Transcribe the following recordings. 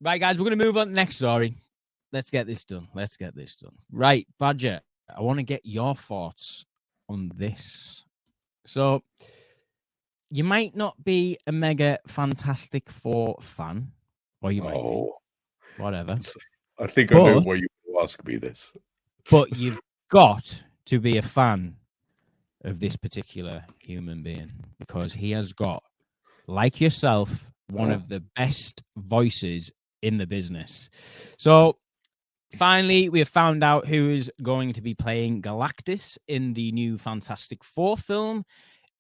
Right, guys, we're going to move on to the next story. Let's get this done. Right, Badger, I want to get your thoughts on this. So, you might not be a mega Fantastic Four fan, or you might be, whatever. I think I know why you ask me this. But you've got to be a fan of this particular human being because he has got, like yourself, one of the best voices in the business. So finally, we have found out who is going to be playing Galactus in the new Fantastic Four film,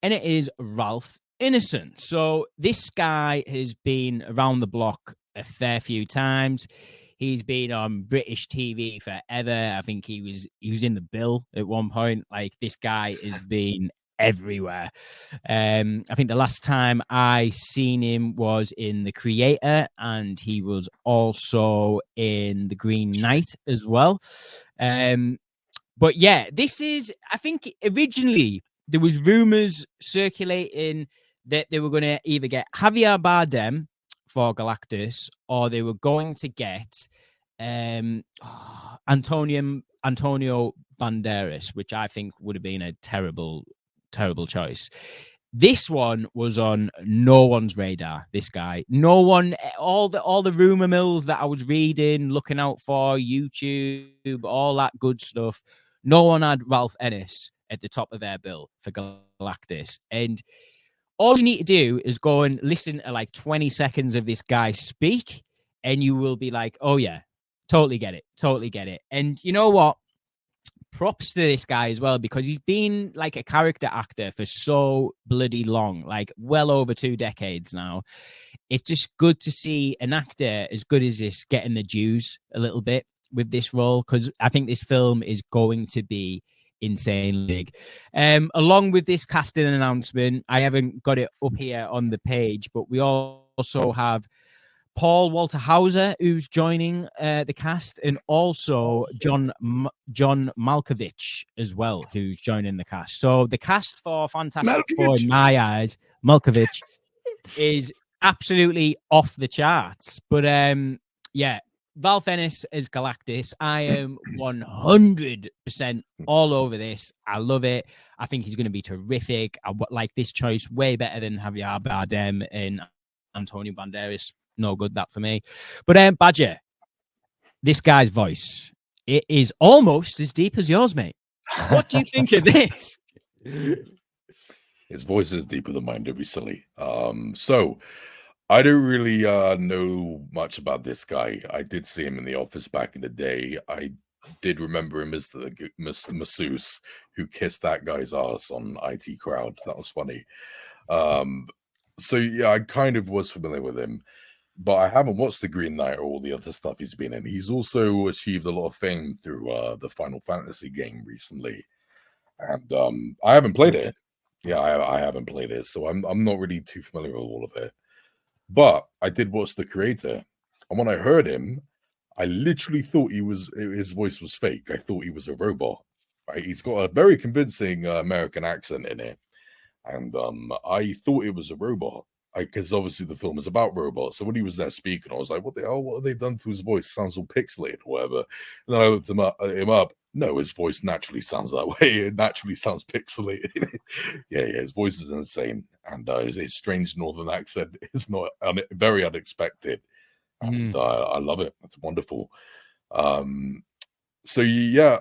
and it is Ralph Ineson. So this guy has been around the block a fair few times. He's been on British TV forever. I think he was in The Bill at one point. Like, this guy has been everywhere. I think the last time I seen him was in The Creator, and he was also in The Green Knight as well. But yeah, this is, I think originally there was rumors circulating that they were going to either get Javier Bardem for Galactus, or they were going to get Antonio Banderas, which I think would have been a terrible choice. This one was on no one's radar. This guy, no one, all the rumor mills that I was reading, looking out for, YouTube, all that good stuff. No one had Ralph Ennis at the top of their bill for Galactus, and all you need to do is go and listen to like 20 seconds of this guy speak, and you will be like, oh yeah, totally get it. And you know what? Props to this guy as well, because he's been like a character actor for so bloody long, like well over 2 decades now. It's just good to see an actor as good as this getting the dues a little bit with this role, because I think this film is going to be insane big. Along with this casting announcement, I haven't got it up here on the page, but we also have Paul Walter Hauser, who's joining the cast, and also John Malkovich as well, who's joining the cast. So the cast for Fantastic Four, in my eyes, Malkovich, is absolutely off the charts. But yeah, Ralph Ennis as Galactus, I am 100% all over this. I love it. I think he's going to be terrific. I like this choice way better than Javier Bardem and Antonio Banderas. No good, that for me. But Badger, this guy's voice, it is almost as deep as yours, mate. What do you think of this? His voice is deeper than mine, don't be silly. So I don't really know much about this guy. I did see him in The Office back in the day. I did remember him as the masseuse who kissed that guy's ass on IT Crowd. That was funny. So yeah, I kind of was familiar with him, but I haven't watched The Green Knight or all the other stuff he's been in. He's also achieved a lot of fame through the Final Fantasy game recently, and I haven't played it. Yeah, I haven't played it, so I'm not really too familiar with all of it. But I did watch The Creator, and when I heard him, I literally thought his voice was fake. I thought he was a robot. Right? He's got a very convincing American accent in it, and I thought it was a robot. Because obviously the film is about robots. So when he was there speaking, I was like, what the hell? What have they done to his voice? Sounds all pixelated or whatever. And then I looked him up. No, his voice naturally sounds that way. It naturally sounds pixelated. yeah, his voice is insane. And his strange northern accent is not very unexpected. And I love it. It's wonderful. So yeah,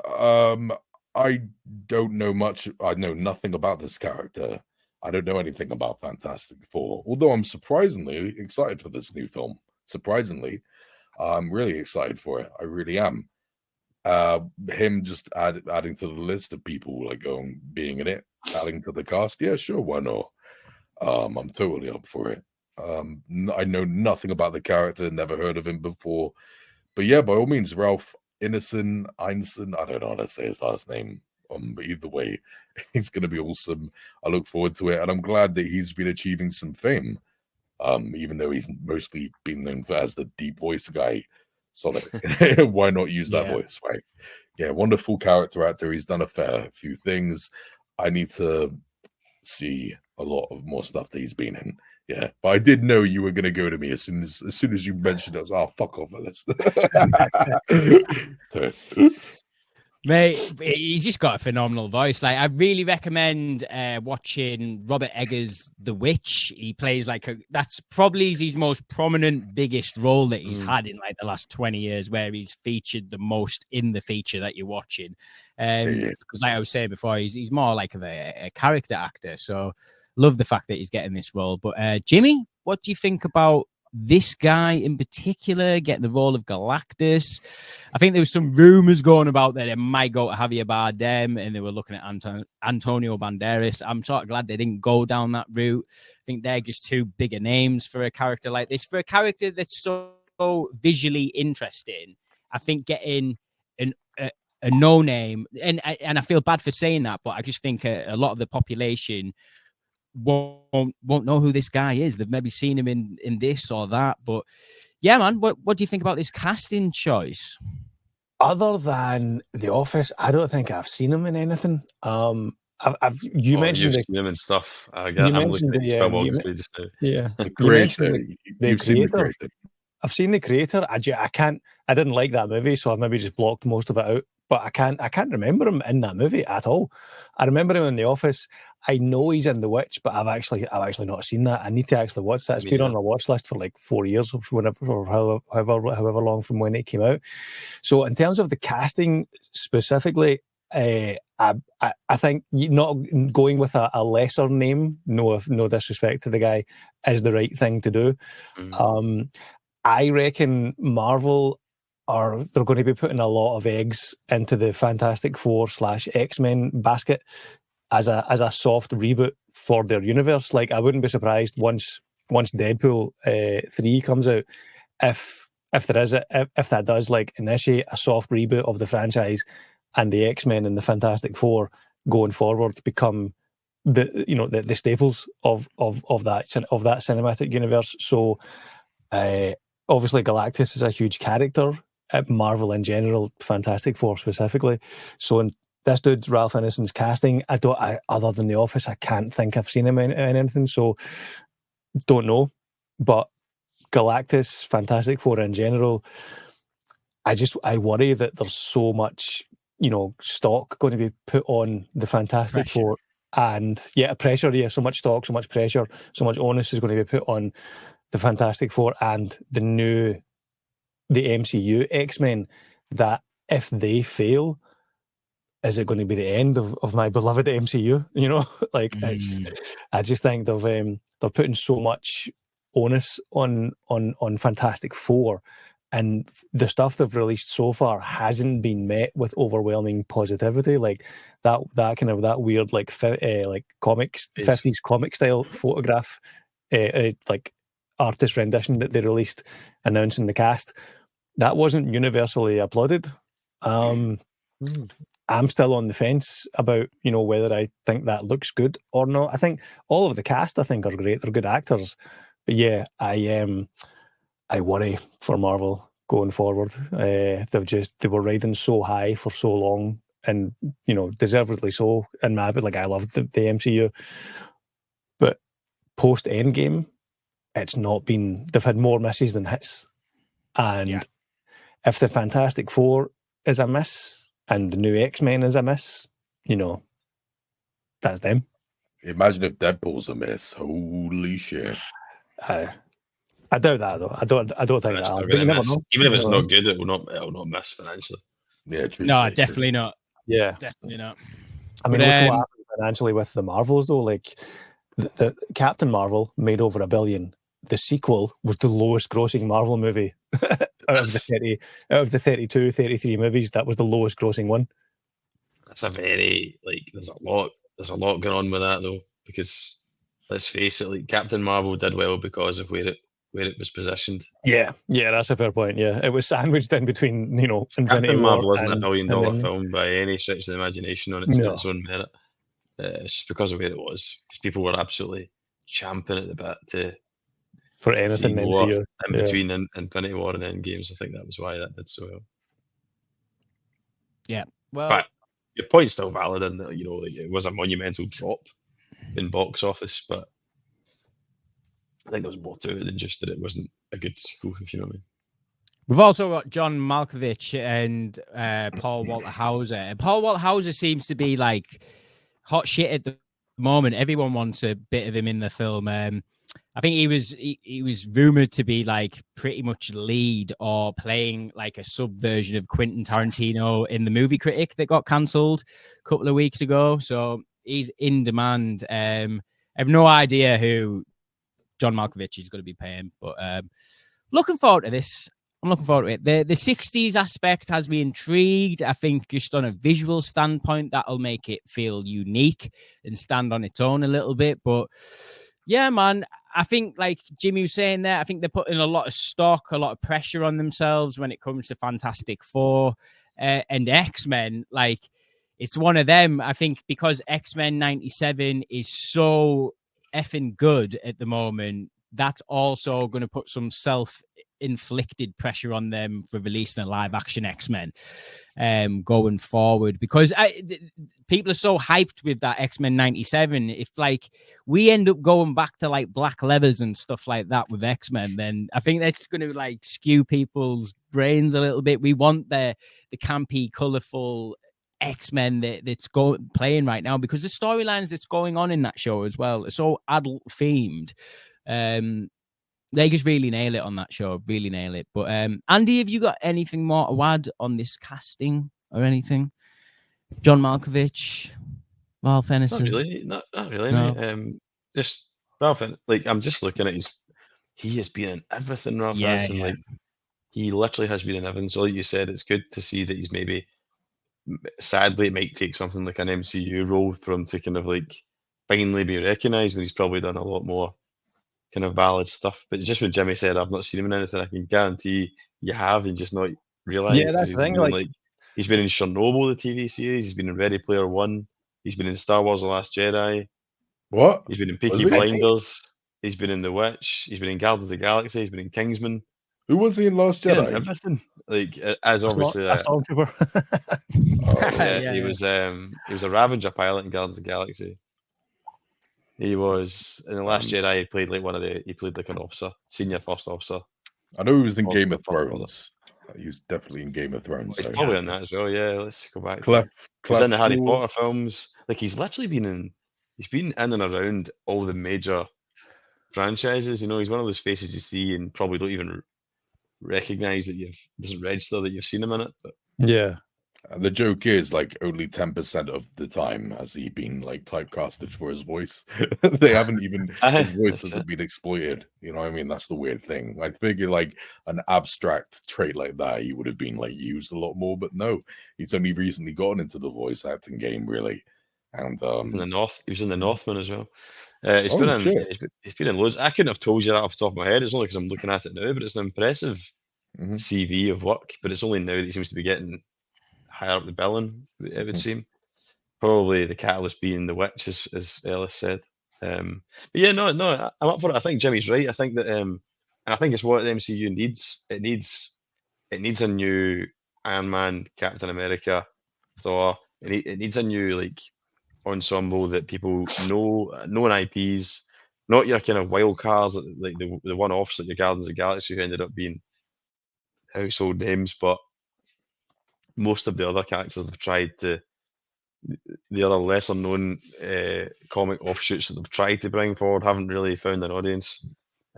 I don't know much. I know nothing about this character. I don't know anything about Fantastic Four, although I'm surprisingly excited for this new film. Surprisingly, I'm really excited for it. I really am. Him just adding to the list of people like being in it, adding to the cast. Yeah, sure, why not? I'm totally up for it. I know nothing about the character, never heard of him before, but yeah, by all means, Ralph Ineson. I don't know how to say his last name. But either way, he's going to be awesome. I look forward to it, and I'm glad that he's been achieving some fame, even though he's mostly been known as the deep voice guy. So why not use that voice, right? Yeah, wonderful character actor. He's done a fair few things. I need to see a lot of more stuff that he's been in. Yeah, but I did know you were going to go to me as soon as you mentioned it. I was, oh, fuck off this. Mate, he's just got a phenomenal voice. Like, I really recommend watching Robert Eggers' The Witch. He plays that's probably his most prominent, biggest role that he's had in like the last 20 years, where he's featured the most in the feature that you're watching. Because like I was saying before, he's more like of a character actor. So love the fact that he's getting this role. But Jimmy, what do you think about this guy in particular getting the role of Galactus? I think there was some rumors going about that it might go to Javier Bardem, and they were looking at Antonio Banderas. I'm sort of glad they didn't go down that route. I think they're just too bigger names for a character like this. For a character that's so visually interesting, I think getting a no name, and I feel bad for saying that, but I just think a lot of the population won't know who this guy is. They've maybe seen him in this or that. But yeah, man, what do you think about this casting choice? Other than The Office, I don't think I've seen him in anything. You mentioned you've seen him and stuff. I'm mentioned looking at his filmography just now. Yeah, the creator. You've seen the creator. I've seen The Creator. I didn't like that movie, so I've maybe just blocked most of it out. But I can't remember him in that movie at all. I remember him in The Office. I know he's in The Witch, but I've actually not seen that. I need to actually watch that. It's been on my watch list for like 4 years, or however long from when it came out. So in terms of the casting specifically, I think not going with a lesser name, no disrespect to the guy, is the right thing to do. I reckon Marvel they're going to be putting a lot of eggs into the Fantastic Four / X-Men basket as a soft reboot for their universe. Like, I wouldn't be surprised once Deadpool 3 comes out, if that does like initiate a soft reboot of the franchise, and the X-Men and the Fantastic Four going forward become the staples of that cinematic universe. So obviously Galactus is a huge character at Marvel in general, Fantastic Four specifically. So in this dude, Ralph Ineson's casting, other than The Office, I can't think I've seen him in anything, so don't know. But Galactus, Fantastic Four in general, I worry that there's so much, stock going to be put on the Fantastic Four, and pressure, so much stock, so much pressure, so much onus is going to be put on the Fantastic Four and the MCU X-Men, that if they fail, is it going to be the end of my beloved MCU? I just think they're putting so much onus on Fantastic Four, and the stuff they've released so far hasn't been met with overwhelming positivity. Like that kind of that weird like comics 50s comic style photograph, like artist rendition that they released announcing the cast. That wasn't universally applauded. I'm still on the fence about, whether I think that looks good or not. I think all of the cast, are great. They're good actors. But yeah, I worry for Marvel going forward. They were riding so high for so long, and, deservedly so. And I loved the MCU. But post Endgame, it's not been, they've had more misses than hits. And if the Fantastic Four is a miss and the new X-Men is a miss, that's them. Imagine if Deadpool's a miss. Holy shit. I doubt that though. I don't think that. But you never know. Even if it's not good, it will not miss financially. Yeah, true. No, definitely not. Yeah, definitely not. I mean, look what happened financially with the Marvels though. Like the Captain Marvel made over $1 billion. The sequel was the lowest grossing Marvel movie out of the 32, 33 movies. That was the lowest grossing one. That's a very there's a lot going on with that though, because let's face it, like Captain Marvel did well because of where it was positioned. Yeah, that's a fair point. Yeah, it was sandwiched in between, Infinity Captain War Marvel wasn't a $1 billion film by any stretch of the imagination on its own merit. It's just because of where it was, because people were absolutely champing at the bit to for anything in between Infinity War and Endgames. I think that was why that did so well. Yeah, well, but your point's still valid, and it was a monumental drop in box office, but I think there was more to it than just that it wasn't a good sequel, if you know what I mean. We've also got John Malkovich and Paul Walter Hauser. And Paul Walter Hauser seems to be like hot shit at the moment. Everyone wants a bit of him in the film. I think he was rumored to be like pretty much lead or playing like a subversion of Quentin Tarantino in The Movie Critic that got cancelled a couple of weeks ago. So he's in demand. I have no idea who John Malkovich is going to be paying, but looking forward to this. I'm looking forward to it. The 60s aspect has me intrigued. I think just on a visual standpoint, that'll make it feel unique and stand on its own a little bit. But yeah, man, I think like Jimmy was saying there, I think they're putting a lot of stock, a lot of pressure on themselves when it comes to Fantastic Four and X-Men. Like, it's one of them. I think because X-Men 97 is so effing good at the moment, that's also going to put some self-inflicted pressure on them for releasing a live-action X-Men going forward, because people are so hyped with that X-Men 97. If like we end up going back to like black leathers and stuff like that with X-Men, then I think that's going to like skew people's brains a little bit. We want the campy, colorful X-Men that's playing right now, because the storylines that's going on in that show as well are so adult themed. They just really nail it on that show, really nail it. But Andy, have you got anything more to add on this casting or anything? John Malkovich, Ralph Ineson? Not really, No. mate. Just Ralph, like I'm just looking at he has been in everything, Ralph Ineson. Yeah. Like he literally has been in everything. So like you said, it's good to see that he's maybe, sadly, it might take something like an MCU role for him to kind of like finally be recognised, when he's probably done a lot more kind of valid stuff. But just when Jimmy said I've not seen him in anything, I can guarantee you have and just not realised. Yeah, that's the thing. Like, he's been in Chernobyl, the TV series. He's been in Ready Player One. He's been in Star Wars: The Last Jedi. What? He's been in Peaky Was he? Blinders. He's been in The Witch. He's been in Guardians of the Galaxy. He's been in Kingsman. Who was he in Last He's been in Jedi? everything. Like as obviously, a stormtrooper. he was a Ravager pilot in Guardians of the Galaxy. He was in The Last Jedi. He played like an officer, senior first officer. I know he was in Oh, Game of the first Thrones. He was definitely in Game of Thrones. He's so- probably in that as well. Yeah, let's go back. He's He's in the Harry Potter films. Like he's literally been in. He's been in and around all the major franchises. You know, he's one of those faces you see and probably don't even recognize that doesn't register that you've seen him in it. But Yeah. The joke is like only 10% of the time has he been like typecasted for his voice. They haven't even his voice hasn't been exploited. You know what I mean? That's the weird thing. I figure like an abstract trait like that, he would have been like used a lot more, but no, he's only recently gotten into the voice acting game, really. And in the North, he was in the Northman as well. He's been in loads. I couldn't have told you that off the top of my head. It's only because I'm looking at it now, but it's an impressive CV of work. But it's only now that he seems to be getting higher up the billing, it would seem. Probably the catalyst being The Witch, as Ellis said. But yeah, no, I'm up for it. I think Jimmy's right. I think that, and I think it's what the MCU needs. It needs a new Iron Man, Captain America, Thor. It needs a new like ensemble that people know, known IPs, not your kind of wild cards like the one-offs like your Guardians of the Galaxy who ended up being household names, but most of the other characters have tried to, the other lesser known comic offshoots that they've tried to bring forward haven't really found an audience.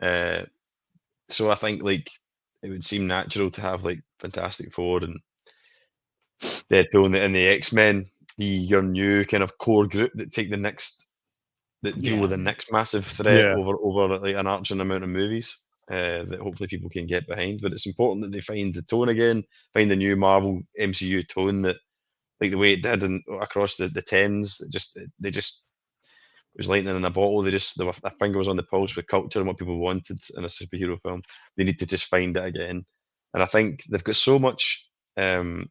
So I think like it would seem natural to have like Fantastic Four and Deadpool and the X-Men be your new kind of core group that take deal with the next massive threat over like an arching amount of movies. That hopefully people can get behind, but it's important that they find the tone again, find the new Marvel MCU tone that, like the way it did across the tens. They just it was lightning in a bottle. Their finger was on the pulse with culture and what people wanted in a superhero film. They need to just find it again, and I think they've got so much. They've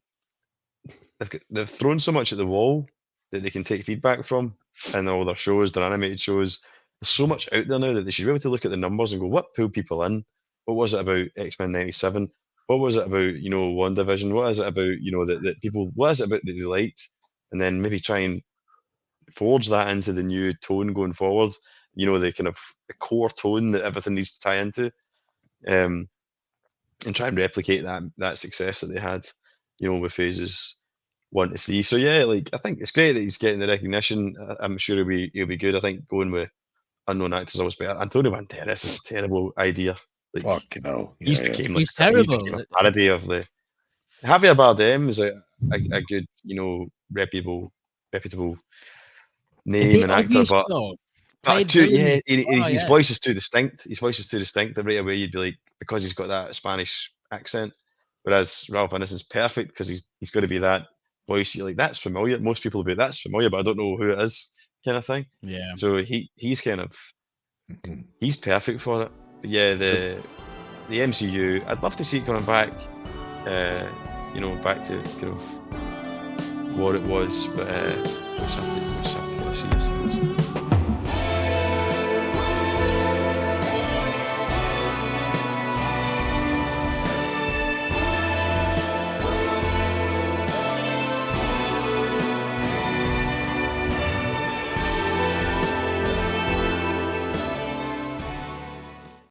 thrown so much at the wall that they can take feedback from, and all their shows, their animated shows. There's so much out there now that they should be able to look at the numbers and go, what pulled people in? What was it about X-Men 97? What was it about, WandaVision? What is it about, that people, what is it about that they liked? And then maybe try and forge that into the new tone going forward. you know, the kind of the core tone that everything needs to tie into, and try and replicate that success that they had, you know, with phases 1 to 3. So yeah, like I think it's great that he's getting the recognition. I'm sure he'll be good. I think going with unknown actors is always better. Antonio Banderas is a terrible idea. Like, fucking hell. He's became like he's terrible. He's became a parody of the. Javier Bardem is a good, you know, reputable name and actor, but his voice is too distinct. His voice is too distinct that right away you'd be like, because he's got that Spanish accent. Whereas Ralph Ineson's perfect because he's got to be that voice. You're like, that's familiar. Most people will be, that's familiar, but I don't know who it is, kind of thing. Yeah. So he's kind of he's perfect for it. But yeah, the MCU, I'd love to see it coming back. You know, back to kind of what it was, but we'll just have to kind of see, I suppose.